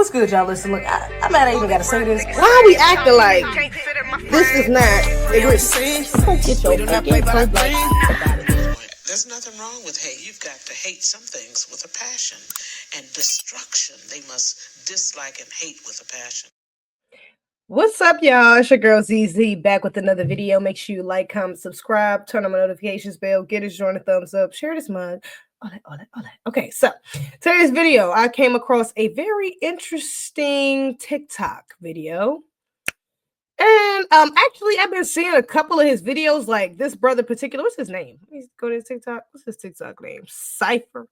What's good, y'all? Listen, look, I'm mad I even gotta say this. Why are we acting like this is not egregious? Get your fucking There's nothing wrong with hate. You've got to hate some things with a passion. And destruction, they must dislike and hate with a passion. What's up, y'all? It's your girl Zeze back with another video. Make sure you like, comment, subscribe, turn on my notifications bell, get us join a thumbs up, share this mug. All that. Okay, so today's video, I came across a very interesting TikTok video. And actually, I've been seeing a couple of his videos, like this brother in particular. What's his name? Let me go to his TikTok. What's his TikTok name? Cypher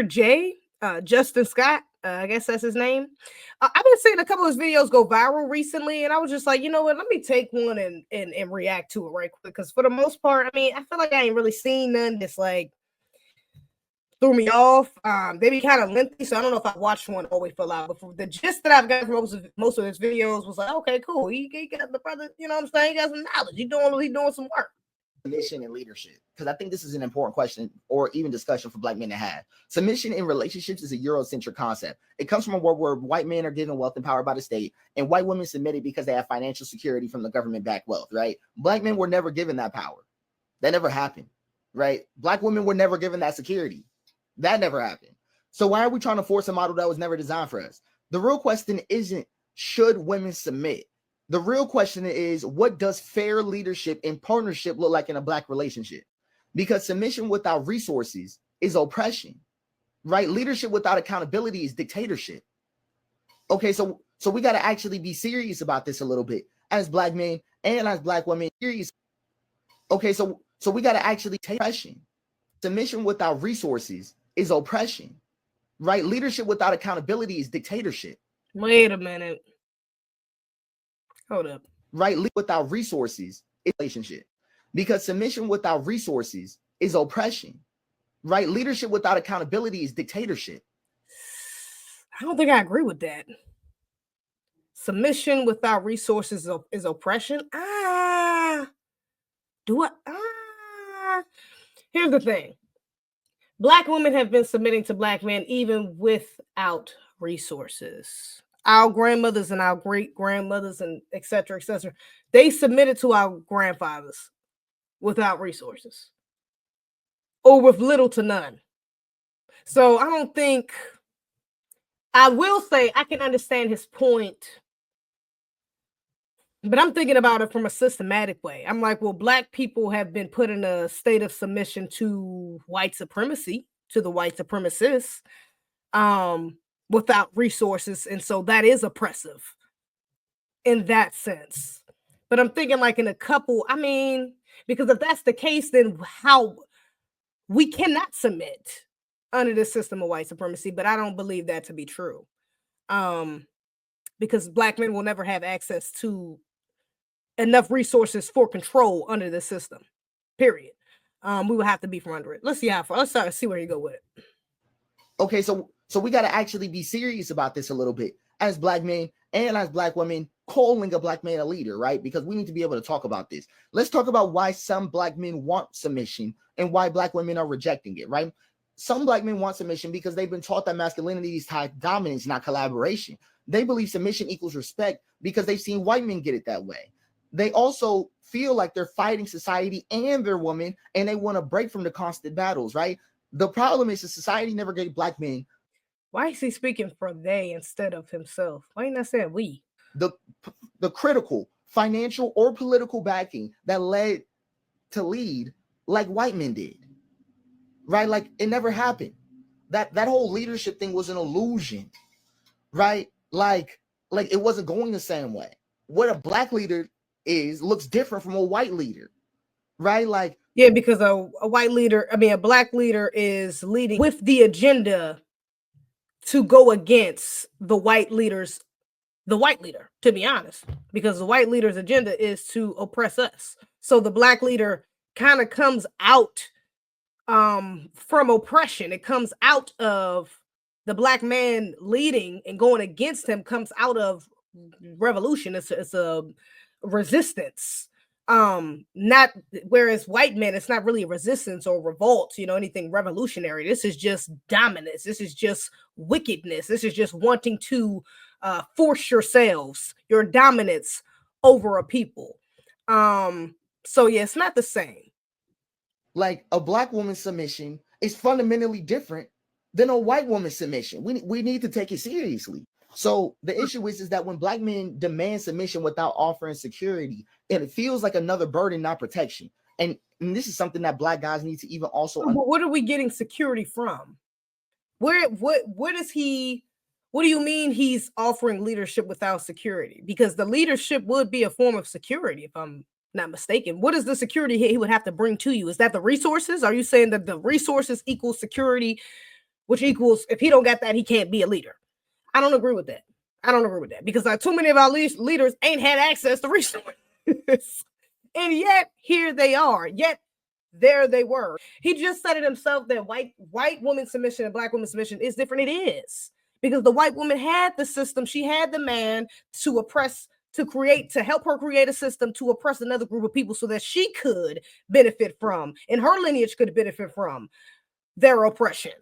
J. Justin Scott. I guess that's his name. I've been seeing a couple of his videos go viral recently, and I was just like, you know what? Let me take one and react to it right quick. Because for the most part, I mean, I feel like I ain't really seen none that's like threw me off. They be kind of lengthy, so I don't know if I watched one all the way full out. But for the gist that I've got from most of his videos was like, okay, cool. He got the brother, you know what I'm saying? He got some knowledge. He doing some work. Submission and leadership, because I think this is an important question or even discussion for Black men to have. Submission in relationships is a Eurocentric concept. It comes from a world where white men are given wealth and power by the state, and white women submitted because they have financial security from the government-backed wealth, right? Black men were never given that power. That never happened, right? Black women were never given that security. That never happened. So why are we trying to force a model that was never designed for us? The real question isn't, should women submit? The real question is, what does fair leadership and partnership look like in a Black relationship? Because submission without resources is oppression, right? Leadership without accountability is dictatorship. Okay, so we got to actually be serious about this a little bit as Black men and as Black women. Serious. Okay, so we got to actually take oppression. Submission without resources is oppression, right? Leadership without accountability is dictatorship. Wait a minute. Hold up. Right? Without resources is relationship. Because submission without resources is oppression, right? Leadership without accountability is dictatorship. I don't think I agree with that. Submission without resources is oppression. Here's the thing. Black women have been submitting to Black men even without resources. Our grandmothers and our great grandmothers and et cetera, they submitted to our grandfathers without resources or with little to none. So I don't think, I will say I can understand his point, but I'm thinking about it from a systematic way. I'm like, well, Black people have been put in a state of submission to white supremacy, to the white supremacists, without resources, and so that is oppressive in that sense. But I'm thinking like in a couple, I mean, because if that's the case, then how we cannot submit under the system of white supremacy, but I don't believe that to be true. Because Black men will never have access to enough resources for control under the system, period. We will have to be from under it. Let's see how far, let's start to see where you go with it. Okay, so we got to actually be serious about this a little bit as Black men and as Black women calling a Black man a leader, right? Because we need to be able to talk about this. Let's talk about why some Black men want submission and why Black women are rejecting it, right? Some Black men want submission because they've been taught that masculinity is tied to dominance, not collaboration. They believe submission equals respect because they've seen white men get it that way. They also feel like they're fighting society and their woman, and they want to break from the constant battles, right? The problem is that society never gave Black men. Why is he speaking for they instead of himself? Why ain't I saying we? The critical financial or political backing that led to lead like white men did, right? Like it never happened. That whole leadership thing was an illusion, right? Like it wasn't going the same way. What a Black leader is looks different from a white leader, right? Like, yeah, because a Black leader is leading with the agenda to go against the white leader, to be honest, because the white leader's agenda is to oppress us. So the Black leader kind of comes out from oppression. It comes out of the Black man leading and going against him, comes out of revolution. It's a resistance Not whereas white men, it's not really a resistance or revolt, you know, anything revolutionary. This is just dominance. This is just wickedness. This is just wanting to force your dominance over a people. So yeah, it's not the same. Like a black woman's submission is fundamentally different than a white woman's submission. We need to take it seriously. So the issue is that when black men demand submission without offering security, it feels like another burden, not protection. And this is something that black guys need to even also. But what are we getting security from? What do you mean he's offering leadership without security? Because the leadership would be a form of security, if I'm not mistaken. What is the security he would have to bring to you? Is that the resources? Are you saying that the resources equals security, which equals if he don't get that, he can't be a leader? I don't agree with that. Because too many of our leaders ain't had access to resources. And yet here they are. Yet there they were. He just said it himself that white woman submission and black woman submission is different. It is. Because the white woman had the system. She had the man to oppress, to help her create a system to oppress another group of people so that she could benefit from, and her lineage could benefit from their oppression.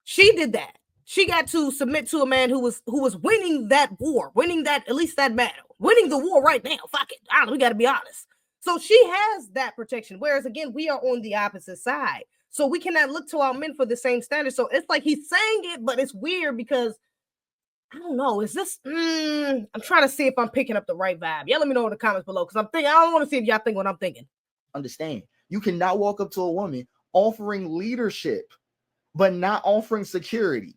She did that. She got to submit to a man who was winning that war, at least that battle, winning the war right now. Fuck it. We got to be honest. So she has that protection. Whereas again, we are on the opposite side. So we cannot look to our men for the same standard. So it's like he's saying it, but it's weird because I don't know. Is this? I'm trying to see if I'm picking up the right vibe. Yeah, let me know in the comments below because I'm thinking. I don't want to see if y'all think what I'm thinking. Understand? You cannot walk up to a woman offering leadership, but not offering security.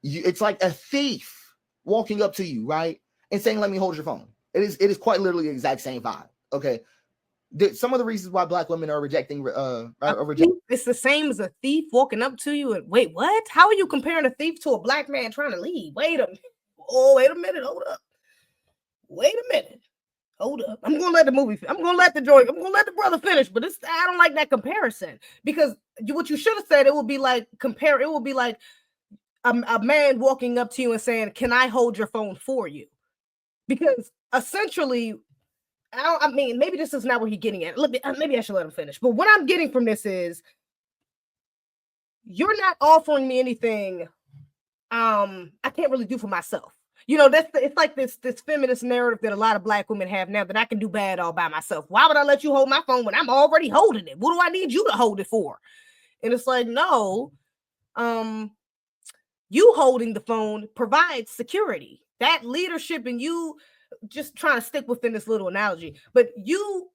It's like a thief walking up to you, right, and saying, "Let me hold your phone." It is quite literally the exact same vibe. Okay. Some of the reasons why black women are rejecting it's the same as a thief walking up to you and wait, what? How are you comparing a thief to a black man trying to leave? Wait a minute. Hold up. I'm gonna let the brother finish, but I don't like that comparison because what you should have said, it would be like a man walking up to you and saying, "Can I hold your phone for you?" Because essentially, I mean, maybe this is not what he's getting at. Maybe I should let him finish. But what I'm getting from this is, you're not offering me anything I can't really do for myself. You know, it's like this feminist narrative that a lot of black women have now that I can do bad all by myself. Why would I let you hold my phone when I'm already holding it? What do I need you to hold it for? And it's like, no, you holding the phone provides security. That leadership and you just trying to stick within this little analogy, but you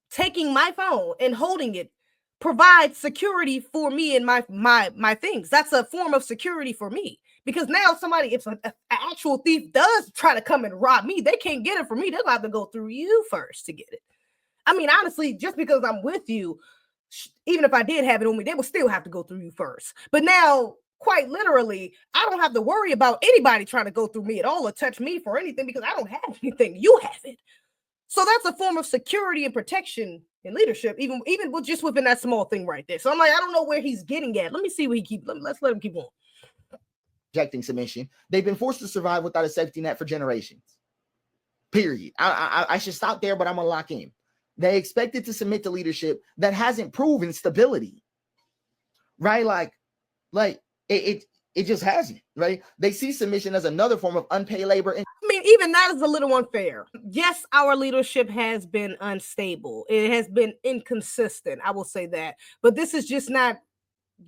taking my phone and holding it provides security for me and my things. That's a form of security for me because now if an actual thief does try to come and rob me, they can't get it from me. They'll have to go through you first to get it. I mean, honestly, just because I'm with you, even if I did have it on me, they would still have to go through you first. But now, quite literally, I don't have to worry about anybody trying to go through me at all or touch me for anything because I don't have anything. You have it. So that's a form of security and protection and leadership, even just within that small thing right there. So I'm like, I don't know where he's getting at. Let me see what let's let him keep on. Rejecting submission. They've been forced to survive without a safety net for generations. Period. I should stop there, but I'm gonna lock in. They expected to submit to leadership that hasn't proven stability. Right? Like it just hasn't, right? They see submission as another form of unpaid labor. I mean, even that is a little unfair. Yes, our leadership has been unstable. It has been inconsistent. I will say that. But this is just not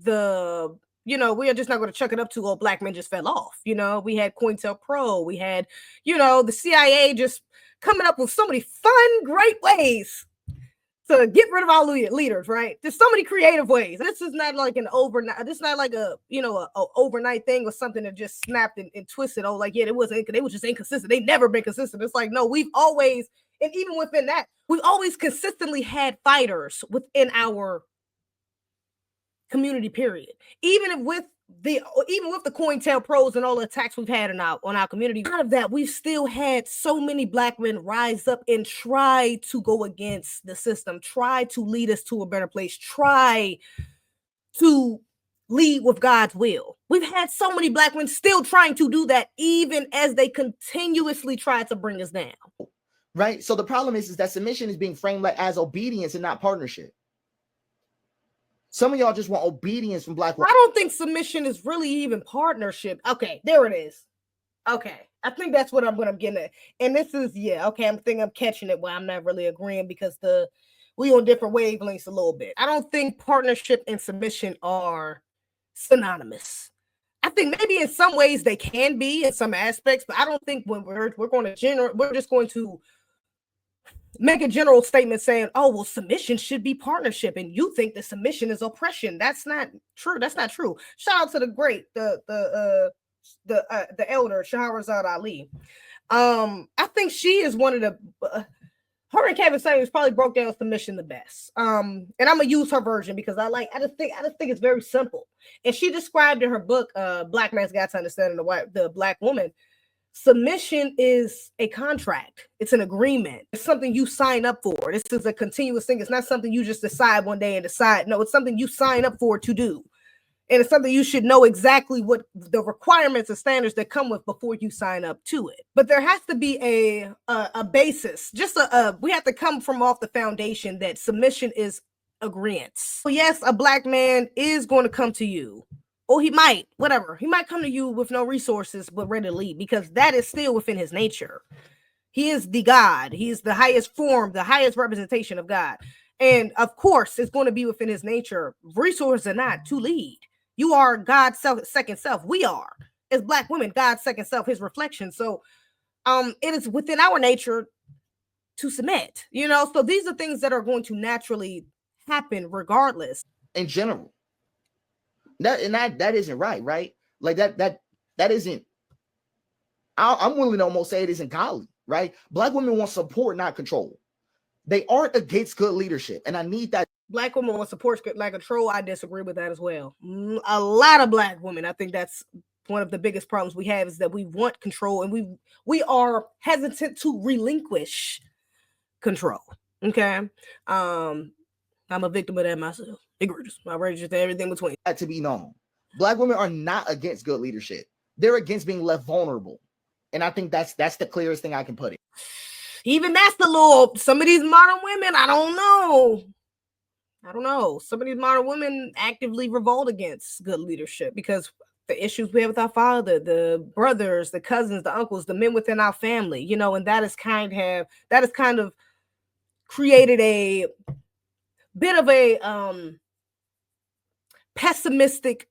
we are just not going to chuck it up to, oh, black men just fell off. You know, we had COINTELPRO. We had, the CIA just coming up with so many fun, great ways to get rid of our leaders, right? There's so many creative ways. This is not like an overnight. This is not like a overnight thing or something that just snapped and twisted. Oh, like, yeah, they was just inconsistent. They never been consistent. It's like, no, we've always, and even within that, we've always consistently had fighters within our community, period. Even with the COINTELPROs and all the attacks we've had on our community, out of that, we've still had so many black men rise up and try to go against the system, try to lead us to a better place, try to lead with God's will. We've had so many black men still trying to do that, even as they continuously try to bring us down. right? So the problem is that submission is being framed like as obedience and not partnership. Some of y'all just want obedience from black women. I don't think submission is really even partnership. Okay, there it is. Okay, I think that's what I'm getting at. And this is, yeah, okay, I'm catching it where I'm not really agreeing because we on different wavelengths a little bit. I don't think partnership and submission are synonymous. I think maybe in some ways they can be in some aspects, but I don't think when we're just going to make a general statement saying, oh, well, submission should be partnership, and you think that submission is oppression. That's not true. That's not true. Shout out to the great, the elder Shahrazad Ali. I think she is one of the her and Kevin Samuels probably broke down submission the best. And I'm gonna use her version because I just think it's very simple. And she described in her book, Black Man's Guide to Understanding the Black Woman. Submission is a contract. It's an agreement. It's something you sign up for. This is a continuous thing. It's not something you just decide one day and decide. No, it's something you sign up for to do. And it's something you should know exactly what the requirements and standards that come with before you sign up to it. But there has to be a basis. We have to come from off the foundation that submission is agreement. So yes, a black man is going to come to you. Or he might come to you with no resources, but ready to lead, because that is still within his nature. He is the God. He is the highest form, the highest representation of God. And of course, it's going to be within his nature, resources or not, to lead. You are God's second self. We are, as black women, God's second self, his reflection. So it is within our nature to submit, so these are things that are going to naturally happen regardless. In general. That isn't right? Like that isn't. I'm willing to almost say it isn't godly, right? Black women want support, not control. They aren't against good leadership, and I need that. Black women want support, like control. I disagree with that as well. A lot of black women, I think that's one of the biggest problems we have, is that we want control, and we are hesitant to relinquish control. Okay, I'm a victim of that myself. Egregious. My rage is everything between. To be known, black women are not against good leadership. They're against being left vulnerable, and I think that's the clearest thing I can put it. Even that's the little. Some of these modern women, I don't know. Some of these modern women actively revolt against good leadership because the issues we have with our father, the brothers, the cousins, the uncles, the men within our family, and that has kind of created a bit of a pessimistic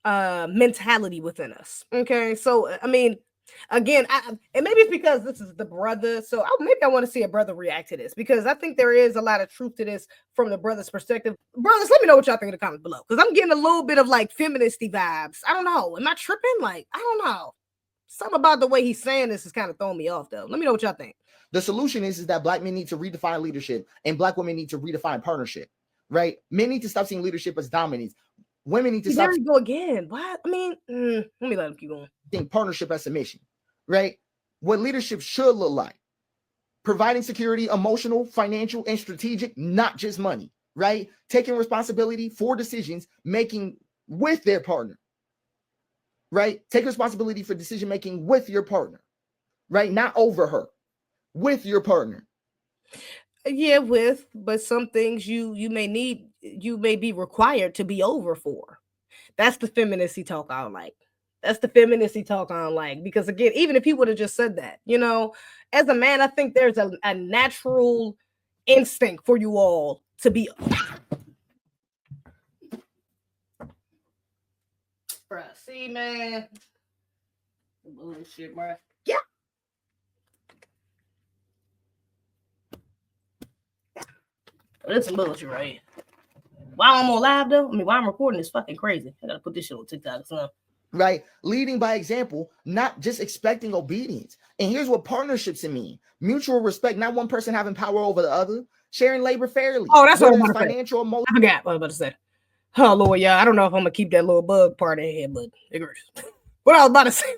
mentality within us. Okay, so I mean, again, and maybe it's because this is the brother, so maybe I want to see a brother react to this, because I think there is a lot of truth to this from the brother's perspective. Brothers, let me know what y'all think in the comments below, because I'm getting a little bit of like feministy vibes. I don't know, am I tripping? Like, I don't know, something about the way he's saying this is kind of throwing me off though. Let me know what y'all think. The solution is that black men need to redefine leadership, and black women need to redefine partnership. Right? Men need to stop seeing leadership as dominance. Women need to stop. There you go again. What? I mean, let me let him keep going. Think partnership as submission, right? What leadership should look like: providing security, emotional, financial, and strategic, not just money, right? Taking responsibility for decisions making with their partner, right? Take responsibility for decision making with your partner, right? Not over her, with your partner. Yeah, but some things you may be required to be over for. That's the feministy talk I don't like. Because again, even if he would have just said that, as a man, I think there's a natural instinct for you all to be. Bruh, see, man. Bullshit, bruh. Yeah. That's some bullshit, right? While I'm on live, though, while I'm recording is fucking crazy. I gotta put this shit on TikTok or something. Right? Leading by example, not just expecting obedience. And here's what partnerships mean: mutual respect, not one person having power over the other, sharing labor fairly. Oh, that's what I'm about to financial say. I forgot what I was about to say. Oh, Lord, yeah. I don't know if I'm gonna keep that little bug part in here, but what I was about to say.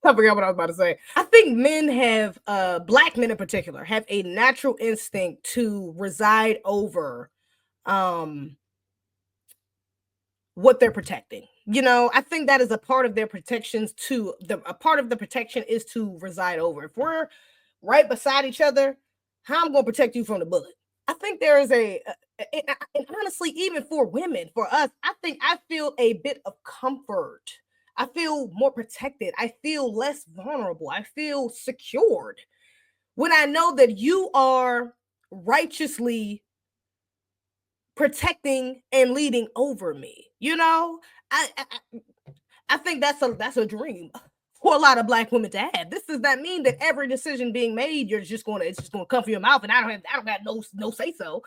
I forgot what I was about to say. I think men have, black men in particular, have a natural instinct to reside over what they're protecting. You know, I think that is a part of their protections too. A part of the protection is to reside over. If we're right beside each other, how I'm going to protect you from the bullet? I think there is and honestly, even for women, for us, I feel a bit of comfort. I feel more protected. I feel less vulnerable. I feel secured when I know that you are righteously protecting and leading over me. You know, I think that's a dream for a lot of Black women to have. This does not mean that every decision being made, it's just going to come from your mouth, and I don't have no say so.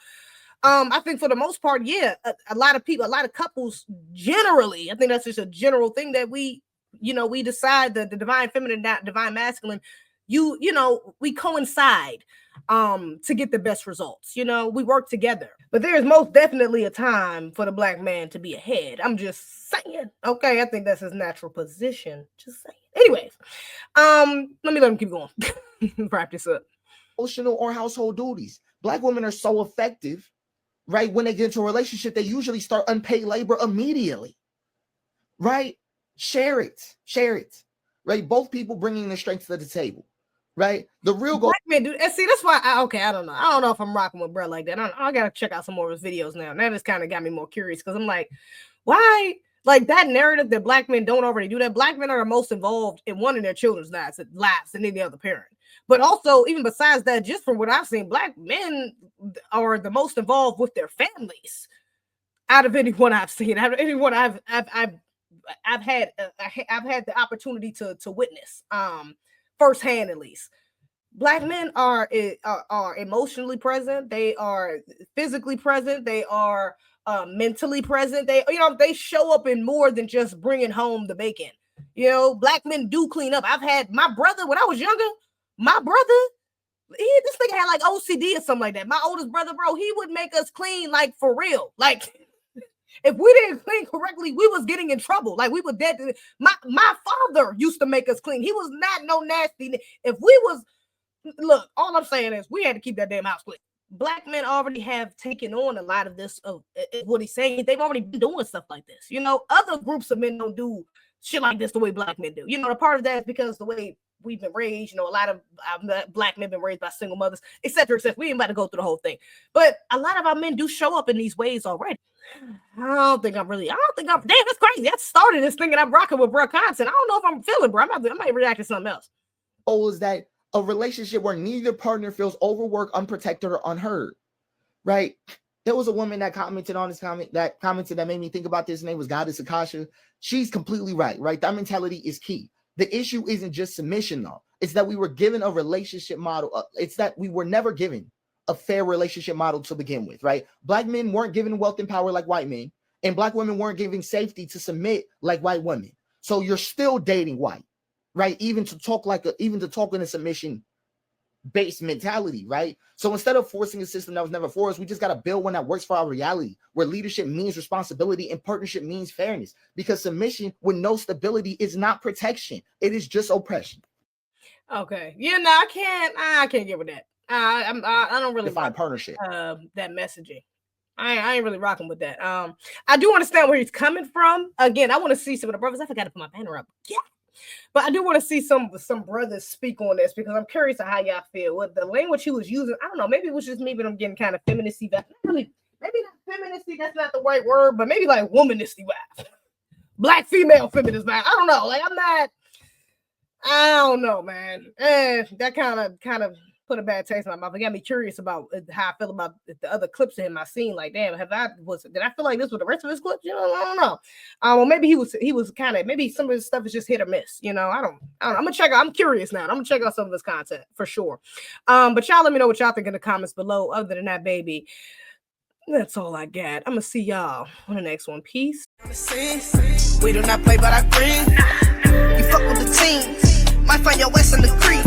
I think for the most part, yeah, a lot of people, a lot of couples generally, I think that's just a general thing that we decide that the divine feminine, not divine masculine, we coincide to get the best results. You know, we work together. But there is most definitely a time for the Black man to be ahead. I'm just saying. Okay, I think that's his natural position. Just saying. Anyways, let him keep going. Wrap this up. Emotional or household duties. Black women are so effective, right? When they get into a relationship, they usually start unpaid labor immediately, right? Share it, right? Both people bringing their strengths to the table, right? The real goal. Black men do, and see, that's why. I don't know. I don't know if I'm rocking with bro like that. I gotta check out some more of his videos now. That just kind of got me more curious because I'm like, why? Like that narrative that Black men don't already do that. Black men are the most involved in one of their children's lives than any other parent. But also, even besides that, just from what I've seen, Black men are the most involved with their families out of anyone I've seen. Out of anyone I've had the opportunity to witness, firsthand at least. Black men are emotionally present. They are physically present. They are mentally present. They show up in more than just bringing home the bacon. You know, Black men do clean up. I've had my brother when I was younger. My brother, this nigga had like OCD or something like that. My oldest brother, bro, he would make us clean like for real. Like if we didn't clean correctly, we was getting in trouble. Like we were dead. My father used to make us clean. He was not no nasty. Look, all I'm saying is we had to keep that damn house clean. Black men already have taken on a lot of this of what he's saying. They've already been doing stuff like this. You know, other groups of men don't do shit like this the way Black men do. You know, the part of that is because the way we've been raised, you know, a lot of Black men been raised by single mothers, etc. We ain't about to go through the whole thing. But a lot of our men do show up in these ways already. Damn, that's crazy. I started this thing and I'm rocking with bro content. I don't know if I'm feeling, bro. I might react to something else. Goal is that a relationship where neither partner feels overworked, unprotected, or unheard, right? There was a woman that commented on this that made me think about this. Her name was Goddess Akasha. She's completely right? That mentality is key. The issue isn't just submission, though. It's that we were given a relationship model. It's that we were never given a fair relationship model to begin with, right? Black men weren't given wealth and power like white men, and Black women weren't given safety to submit like white women. So you're still dating white, right? Even to talk in a submission-based mentality, right? So instead of forcing a system that was never for us, we just got to build one that works for our reality, where leadership means responsibility and partnership means fairness. Because submission with no stability is not protection; it is just oppression. Okay, yeah, no, I can't get with that. I don't really define partnership. That messaging. I ain't really rocking with that. I do understand where he's coming from. Again, I want to see some of the brothers. I forgot to put my banner up. Yeah. But I do want to see some brothers speak on this because I'm curious of how y'all feel. What the language he was using, I don't know. Maybe it was just me, but I'm getting kind of feministy. Maybe not feministy, that's not the right word, but maybe like womanisty vibe. Black female feminist vibe. I don't know. Like I don't know, man. That kind of put a bad taste in my mouth. It got me curious about how I feel about the other clips of him I seen. Like, damn, did I feel like this with the rest of his clips? You know, I don't know. Well, maybe he was kind of, maybe some of his stuff is just hit or miss. You know, I don't know. I'm gonna check out. I'm curious now. I'm gonna check out some of his content for sure. But y'all let me know what y'all think in the comments below. Other than that, baby, that's all I got. I'm gonna see y'all on the next one. Peace. We do not play, but I agree. You fuck with the team, might find your West in the creek.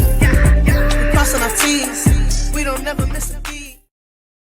Crossing our T's, we don't never miss a beat.